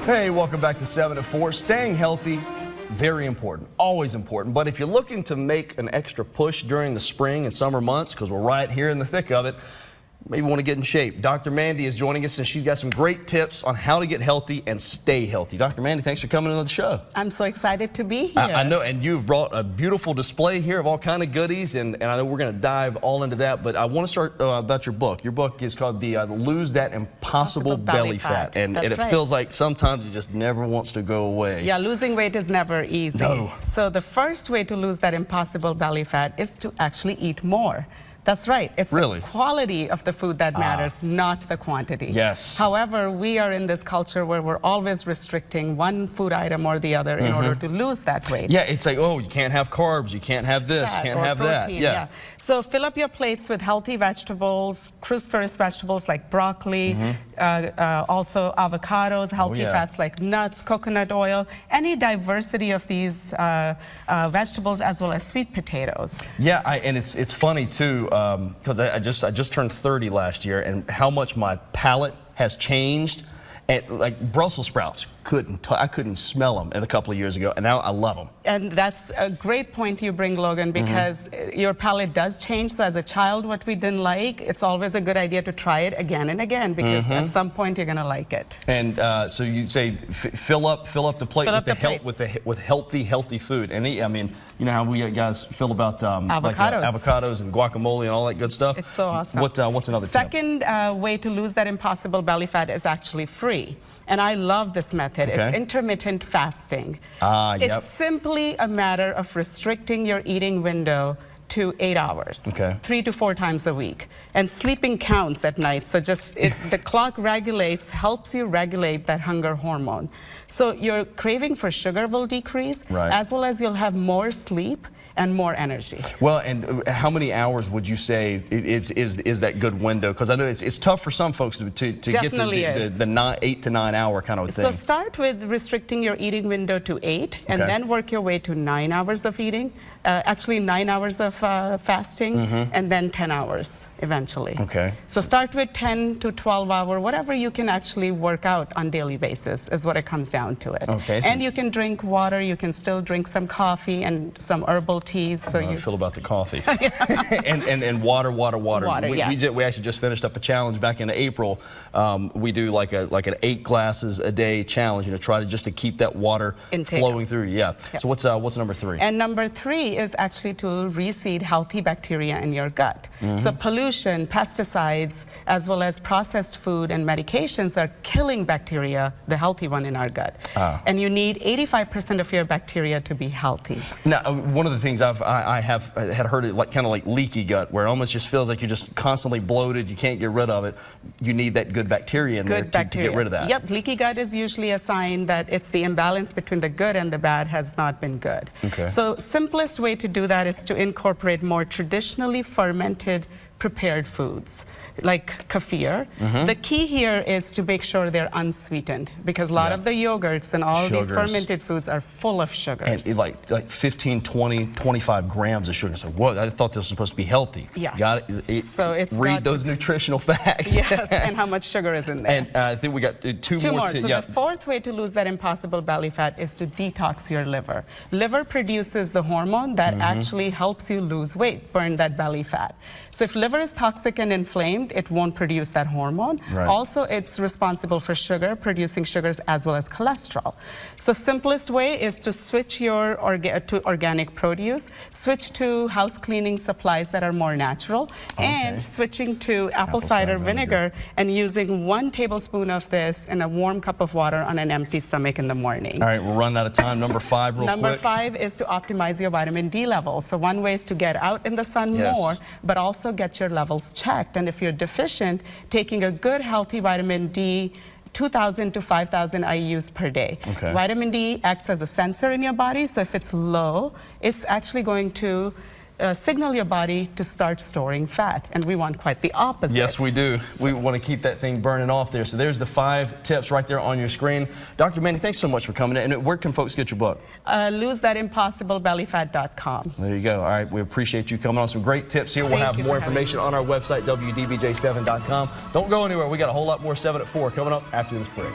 Hey, welcome back to 7 at 4. Staying healthy, very important, always important. But if you're looking to make an extra push during the spring and summer months, because we're right here in the thick of it, maybe want to get in shape. Dr. Mandy is joining us, and she's got some great tips on how to get healthy and stay healthy. Dr. Mandy, thanks for coming on the show. I'm so excited to be here. I know, and you've brought a beautiful display here of all kind of goodies, and I know we're going to dive all into that, but I want to start about your book. Your book is called Lose That Impossible Belly Fat, and it feels like sometimes it just never wants to go away. Yeah, losing weight is never easy. No. So the first way to lose that impossible belly fat is to actually eat more. That's right. It's the quality of the food that matters, not the quantity. Yes. However, we are in this culture where we're always restricting one food item or the other in order to lose that weight. Yeah, it's like, oh, you can't have carbs, you can't have this, Fat can't or have protein, that. Yeah. So fill up your plates with healthy vegetables, cruciferous vegetables like broccoli, also avocados, healthy fats like nuts, coconut oil, any diversity of these vegetables, as well as sweet potatoes. Yeah, and it's funny too, because I just turned 30 last year, and how much my palate has changed. And like Brussels sprouts, I couldn't smell them a couple of years ago, and now I love them. And that's a great point you bring, Logan, because your palate does change. So as a child, what we didn't like, it's always a good idea to try it again and again, because at some point you're going to like it. And so you say fill up the plate with healthy food. And I mean, you know how we guys feel about avocados and guacamole and all that good stuff. It's so awesome. What's another tip? Second way to lose that impossible belly fat is actually free. And I love this method. It's intermittent fasting. It's simply a matter of restricting your eating window to 8 hours, 3 to 4 times a week. And sleeping counts at night, so the clock helps you regulate that hunger hormone. So your craving for sugar will decrease, as well as you'll have more sleep and more energy. Well, and how many hours would you say is that good window? Because I know it's tough for some folks to get the 8 to 9 hour kind of thing. So start with restricting your eating window to 8, and then work your way to 9 hours of eating. Actually 9 hours of fasting, and then 10 hours eventually. So start with 10 to 12 hour, whatever you can actually work out on daily basis is what it comes down to it. And you can drink water, you can still drink some coffee and some herbal teas. So I feel about the coffee. and water. We actually just finished up a challenge back in April. We do like an 8 glasses a day challenge, try to keep that water flowing through. So what's number 3? And number 3 is actually to reseed healthy bacteria in your gut. So pollution, pesticides, as well as processed food and medications are killing bacteria, the healthy one in our gut. And you need 85% of your bacteria to be healthy. Now, one of the things I had heard it kind of like leaky gut, where it almost just feels like you're just constantly bloated, you can't get rid of it. You need that good bacteria in there to get rid of that. Yep, leaky gut is usually a sign that it's the imbalance between the good and the bad has not been good. So simplest way to do that is to incorporate more traditionally fermented prepared foods like kefir. The key here is to make sure they're unsweetened, because a lot of the yogurts and all these fermented foods are full of sugars. And like 15, 20, 25 grams of sugar. So what? I thought this was supposed to be healthy. Yeah. Got it? So read those nutritional facts. Yes, and how much sugar is in there. And I think we got two more. So the fourth way to lose that impossible belly fat is to detox your liver. Liver produces the hormone that actually helps you lose weight, burn that belly fat. So if liver is toxic and inflamed, it won't produce that hormone. Also, it's responsible for producing sugars as well as cholesterol. So simplest way is to switch to organic produce, switch to house cleaning supplies that are more natural, and switching to apple cider vinegar and using 1 tablespoon of this in a warm cup of water on an empty stomach in the morning. All right, we're running out of time. Number 5 real quick. Number 5 is to optimize your vitamin D levels. So one way is to get out in the sun more, but also get your levels checked. And if you're deficient, taking a good healthy vitamin D, 2,000 to 5,000 IUs per day. Vitamin D acts as a sensor in your body, so if it's low, it's actually going to signal your body to start storing fat, and we want quite the opposite. Yes, we do. We want to keep that thing burning off there. So there's the 5 tips right there on your screen. Dr. Mandy, thanks so much for coming in. And where can folks get your book? LoseThatImpossibleBellyFat.com. There you go. All right, we appreciate you coming on. Some great tips here. We'll have more information on our website, WDBJ7.com. Don't go anywhere. We got a whole lot more 7 at 4 coming up after this break.